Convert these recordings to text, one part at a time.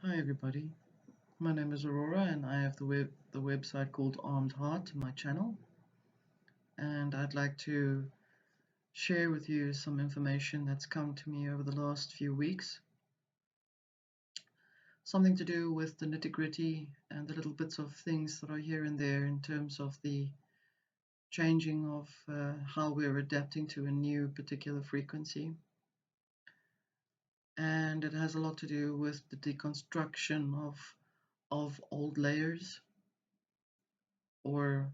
Hi everybody, my name is Aurora and I have the website called Armed Heart, my channel, and I'd like to share with you some information that's come to me over the last few weeks. Something to do with the nitty-gritty and the little bits of things that are here and there in terms of the changing of how we're adapting to a new particular frequency. And it has a lot to do with the deconstruction of old layers or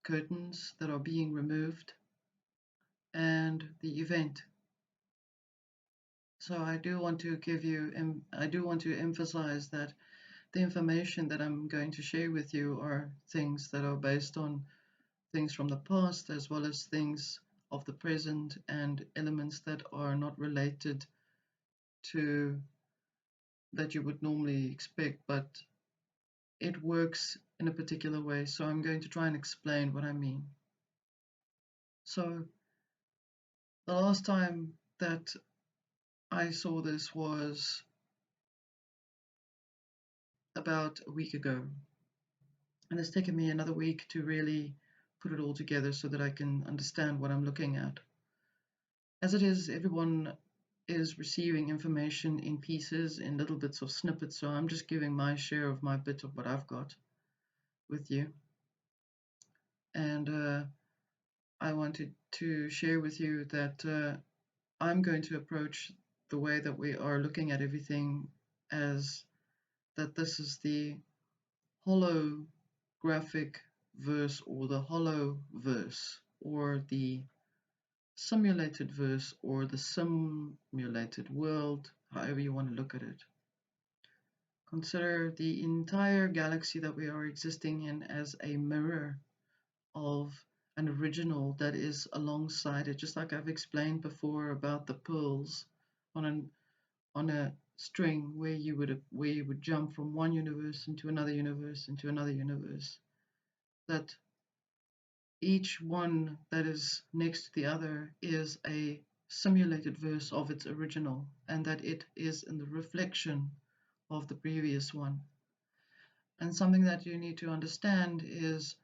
curtains that are being removed and the event. So I do want to emphasize that the information that I'm going to share with you are things that are based on things from the past as well as things of the present and elements that are not related to that you would normally expect, but it works in a particular way. So I'm going to try and explain what I mean. So the last time that I saw this was about a week ago, and it's taken me another week to really put it all together so that I can understand what I'm looking at. As it is, everyone is receiving information in pieces, in little bits of snippets, so I'm just giving my share of my bit of what I've got with you. And I wanted to share with you that I'm going to approach the way that we are looking at everything as that this is the holographic verse or the hollow verse or the simulated verse or the simulated world, however you want to look at it. Consider the entire galaxy that we are existing in as a mirror of an original that is alongside it, just like I've explained before about the pearls on an on a string where you would jump from one universe into another universe into another universe. That each one that is next to the other is a simulated verse of its original, and that it is in the reflection of the previous one. And something that you need to understand is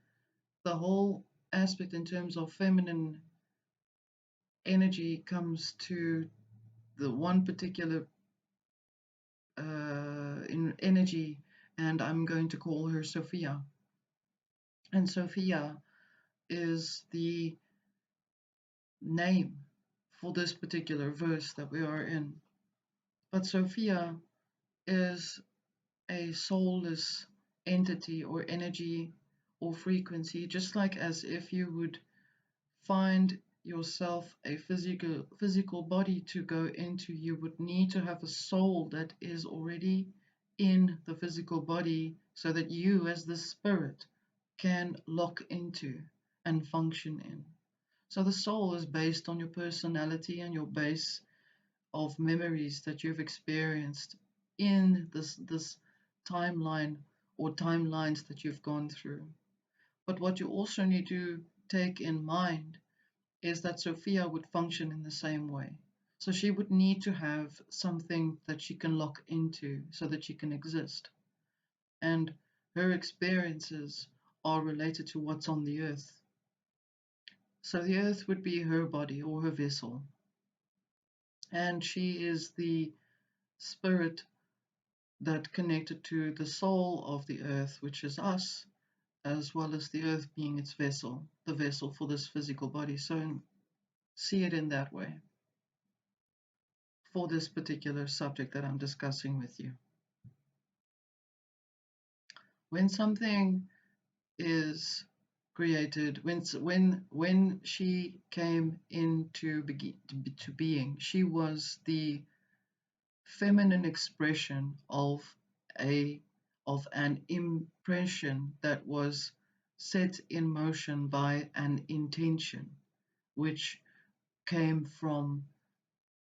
the whole aspect in terms of feminine energy comes to the one particular in energy, and I'm going to call her Sophia. And Sophia is the name for this particular verse that we are in. But Sophia is a soulless entity or energy or frequency, just like as if you would find yourself a physical body to go into, you would need to have a soul that is already in the physical body so that you as the spirit can lock into and function in. So the soul is based on your personality and your base of memories that you've experienced in this timeline or timelines that you've gone through. But what you also need to take in mind is that Sophia would function in the same way. So she would need to have something that she can lock into so that she can exist. And her experiences are related to what's on the earth. So the earth would be her body or her vessel. And she is the spirit that connected to the soul of the earth, which is us, as well as the earth being its vessel, the vessel for this physical body. So see it in that way for this particular subject that I'm discussing with you. When something is created, when she came into to being, she was the feminine expression a of an impression that was set in motion by an intention, which came from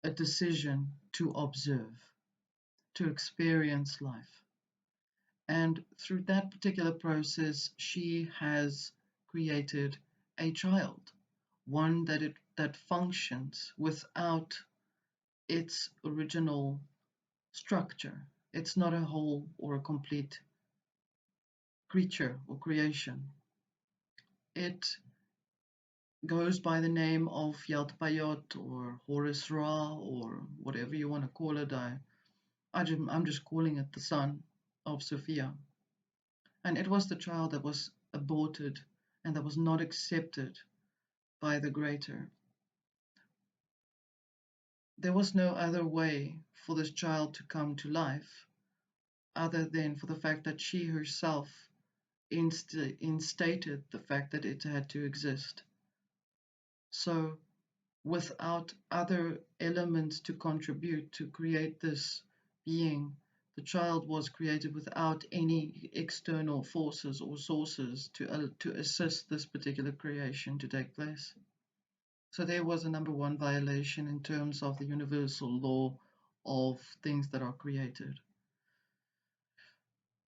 a decision to observe, to experience life. And through that particular process, she has created a child, one that functions without its original structure, It's not a whole or a complete creature or creation. It goes by the name of Yaltbayot or Horus Ra or whatever you want to call it. I'm just calling it the son of Sophia. And it was the child that was aborted and that was not accepted by the greater. There was no other way for this child to come to life other than for the fact that she herself instated the fact that it had to exist. So, without other elements to contribute to create this being, the child was created without any external forces or sources to assist this particular creation to take place. So there was a number one violation in terms of the universal law of things that are created.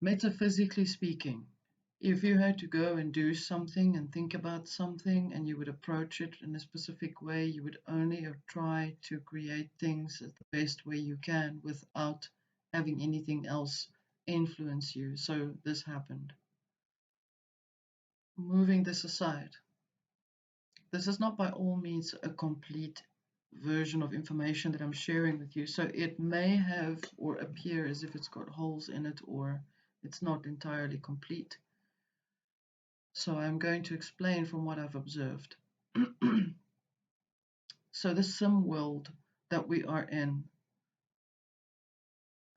Metaphysically speaking, if you had to go and do something and think about something and you would approach it in a specific way, you would only try to create things the best way you can without having anything else influence you. So this happened. Moving this aside, this is not by all means a complete version of information that I'm sharing with you. So it may have or appear as if it's got holes in it or it's not entirely complete. So I'm going to explain from what I've observed. So the sim world that we are in,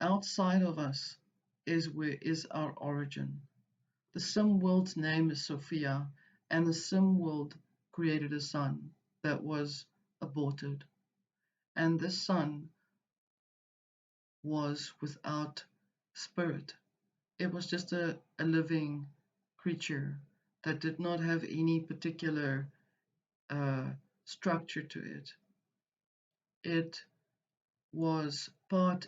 outside of us is where is our origin. The sim world's name is Sophia, and the sim world created a son that was aborted. And this son was without spirit. It was just a living creature that did not have any particular structure to it. It was part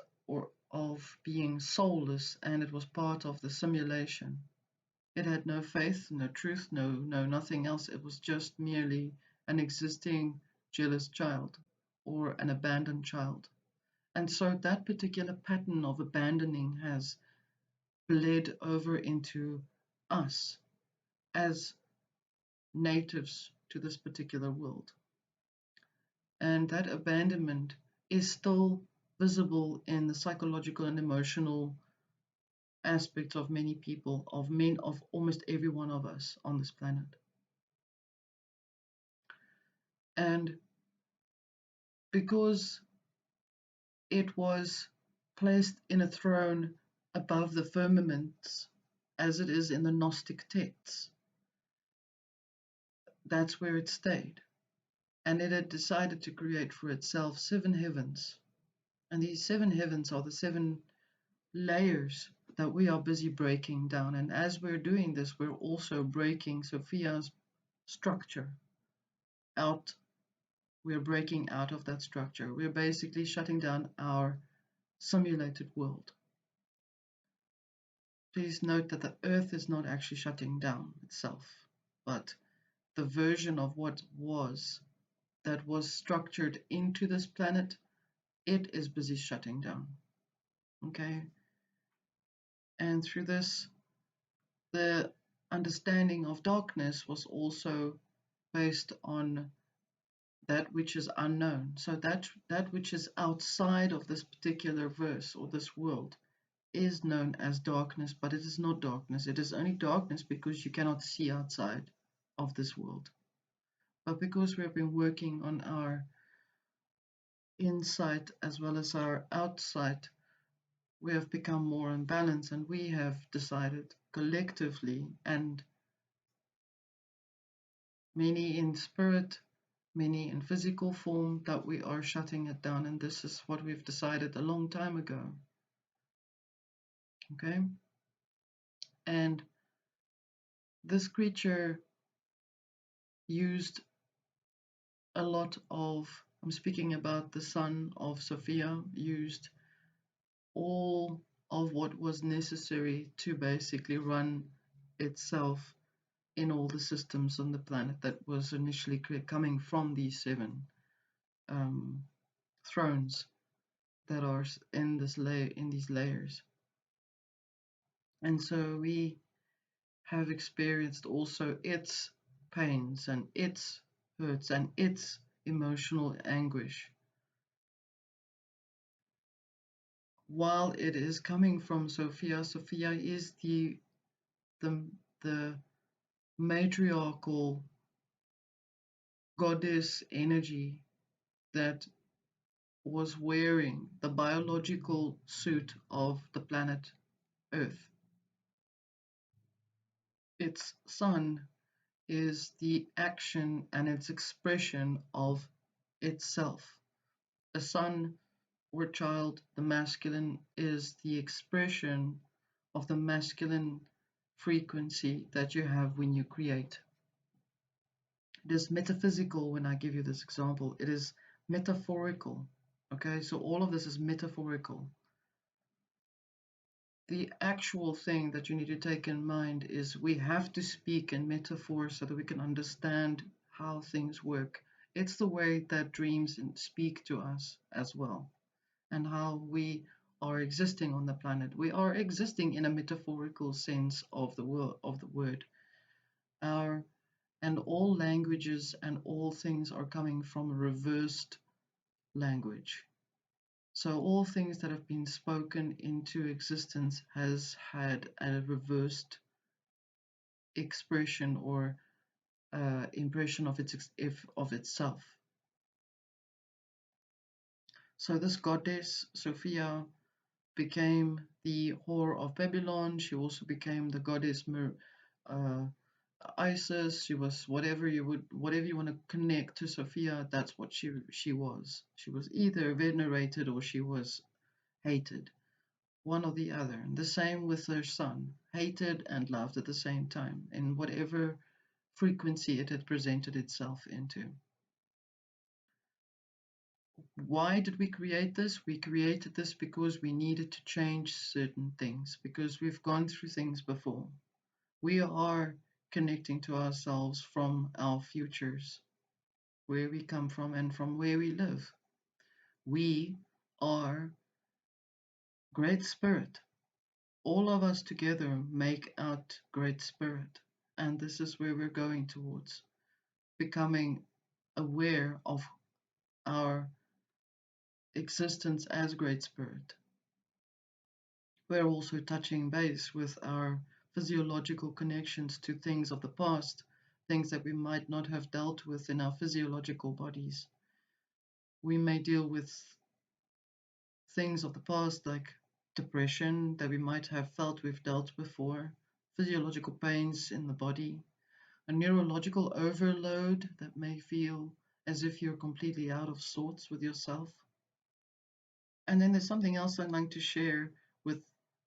of being soulless, and it was part of the simulation. It had no faith, no truth, no nothing else. It was just merely an existing jealous child or an abandoned child. And so that particular pattern of abandoning has bled over into us as natives to this particular world. And that abandonment is still visible in the psychological and emotional aspects of many people, of almost every one of us on this planet. And because it was placed in a throne above the firmaments, as it is in the Gnostic texts, that's where it stayed. And it had decided to create for itself 7 heavens. And these 7 heavens are the 7 layers that we are busy breaking down. And as we're doing this, we're also breaking Sophia's structure out. We're breaking out of that structure. We're basically shutting down our simulated world. Please note that the Earth is not actually shutting down itself, but the version of what was that was structured into this planet, it is busy shutting down. Okay? And through this, the understanding of darkness was also based on that which is unknown. So that which is outside of this particular verse or this world is known as darkness, but it is not darkness. It is only darkness because you cannot see outside of this world. But because we have been working on our insight as well as our outside, we have become more in balance, and we have decided collectively, and many in spirit, many in physical form, that we are shutting it down. And this is what we've decided a long time ago. Okay? And this creature used a lot of, I'm speaking about the son of Sophia, used all of what was necessary to basically run itself in all the systems on the planet that was initially coming from these 7 thrones that are in these layers. And so we have experienced also its pains and its hurts and its emotional anguish. While it is coming from Sophia, Sophia is the, the matriarchal goddess energy that was wearing the biological suit of the planet Earth. Its sun is the action and its expression of itself. A son or child, the masculine, is the expression of the masculine frequency that you have when you create. It is metaphysical when I give you this example. It is metaphorical. Okay, so all of this is metaphorical. The actual thing that you need to take in mind is we have to speak in metaphor so that we can understand how things work. It's the way that dreams speak to us as well, and how we are existing on the planet. We are existing in a metaphorical sense of the word. Our and all languages and all things are coming from a reversed language. So all things that have been spoken into existence has had a reversed expression or impression of of itself. So this goddess Sophia became the whore of Babylon. She also became the goddess uh, Isis. She was whatever you want to connect to Sophia. That's what she was. She was either venerated or she was hated, one or the other. And the same with her son, hated and loved at the same time, in whatever frequency it had presented itself into. Why did we create this? We created this because we needed to change certain things, because we've gone through things before. We are connecting to ourselves from our futures, where we come from and from where we live. We are Great Spirit. All of us together make out Great Spirit. And this is where we're going towards, becoming aware of our existence as Great Spirit. We're also touching base with our physiological connections to things of the past, things that we might not have dealt with in our physiological bodies. We may deal with things of the past like depression that we might have felt we've dealt before, physiological pains in the body, a neurological overload that may feel as if you're completely out of sorts with yourself. And then there's something else I'd like to share with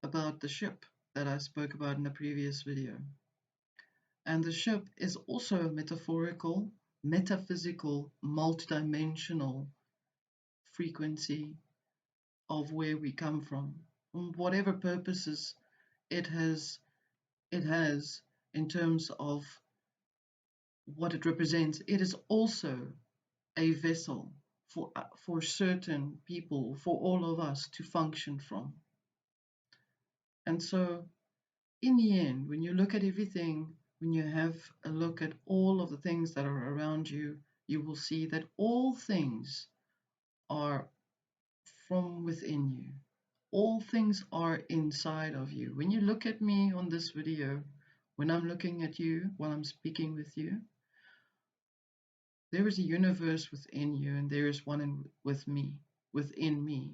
about the ship that I spoke about in the previous video. And the ship is also a metaphorical, metaphysical, multidimensional frequency of where we come from, whatever purposes it has in terms of what it represents. It is also a vessel for certain people, for all of us to function from. And so in the end, when you look at everything, when you have a look at all of the things that are around you, you will see that all things are from within you. All things are inside of you. When you look at me on this video, when I'm looking at you while I'm speaking with you, there is a universe within you, and there is one within me,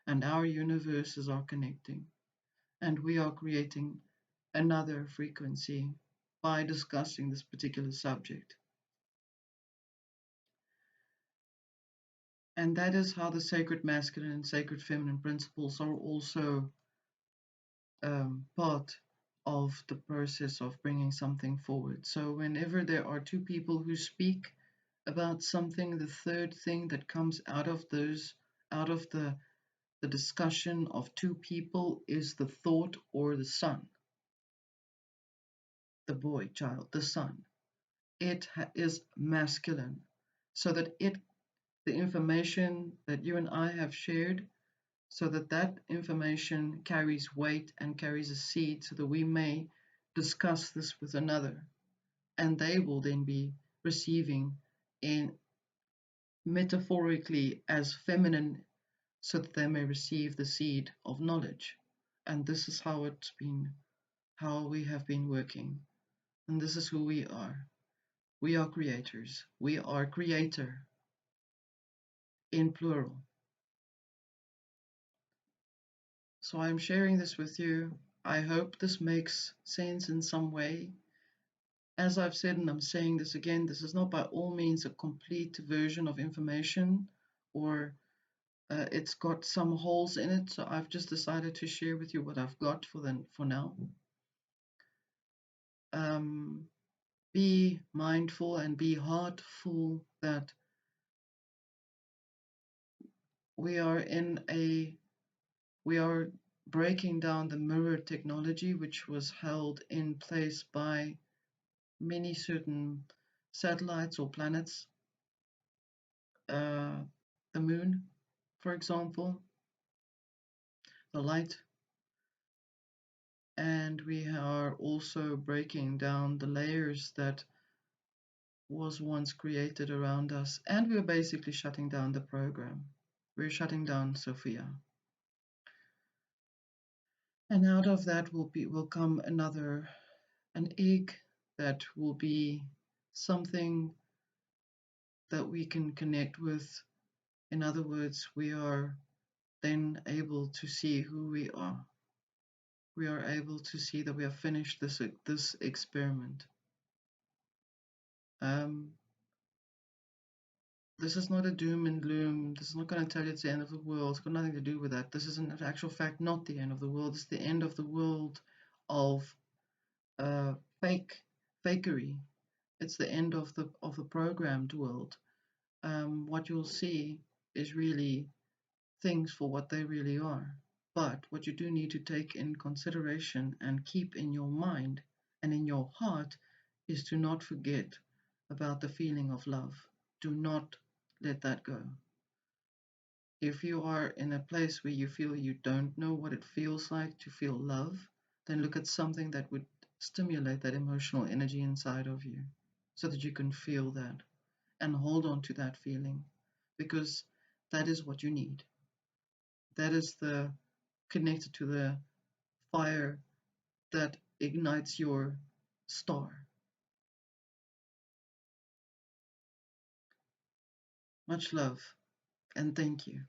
and our universes are connecting, and we are creating another frequency by discussing this particular subject. And that is how the sacred masculine and sacred feminine principles are also part of the process of bringing something forward. So whenever there are two people who speak about something, the third thing that comes out of the discussion of two people is the thought or the son, the boy, child, the son. It is masculine, so that the information that you and I have shared so that that information carries weight and carries a seed, so that we may discuss this with another, and they will then be receiving in metaphorically as feminine, so that they may receive the seed of knowledge. And this is how we have been working, and this is who we are. We are creators. We are creator in plural. So I'm sharing this with you. I hope this makes sense in some way. As I've said, and I'm saying this again, this is not by all means a complete version of information, or it's got some holes in it. So I've just decided to share with you what I've got for now. Be mindful and be heartful that we are in a we are breaking down the mirror technology, which was held in place by many certain satellites or planets, uh, the moon, for example, the light, and we are also breaking down the layers that was once created around us, and we're basically shutting down the program. We're shutting down Sophia. And out of that will come an egg that will be something that we can connect with. In other words, we are then able to see who we are. We are able to see that we have finished this experiment. Um, this is not a doom and gloom. This is not going to tell you it's the end of the world. It's got nothing to do with that. This is in actual fact not the end of the world. It's the end of the world of uh, fake fakery. It's the end of the programmed world. What you'll see is really things for what they really are. But what you do need to take in consideration and keep in your mind and in your heart is to not forget about the feeling of love. Do not let that go. If you are in a place where you feel you don't know what it feels like to feel love, then look at something that would stimulate that emotional energy inside of you so that you can feel that and hold on to that feeling, because that is what you need. That is the connected to the fire that ignites your star. Much love and thank you.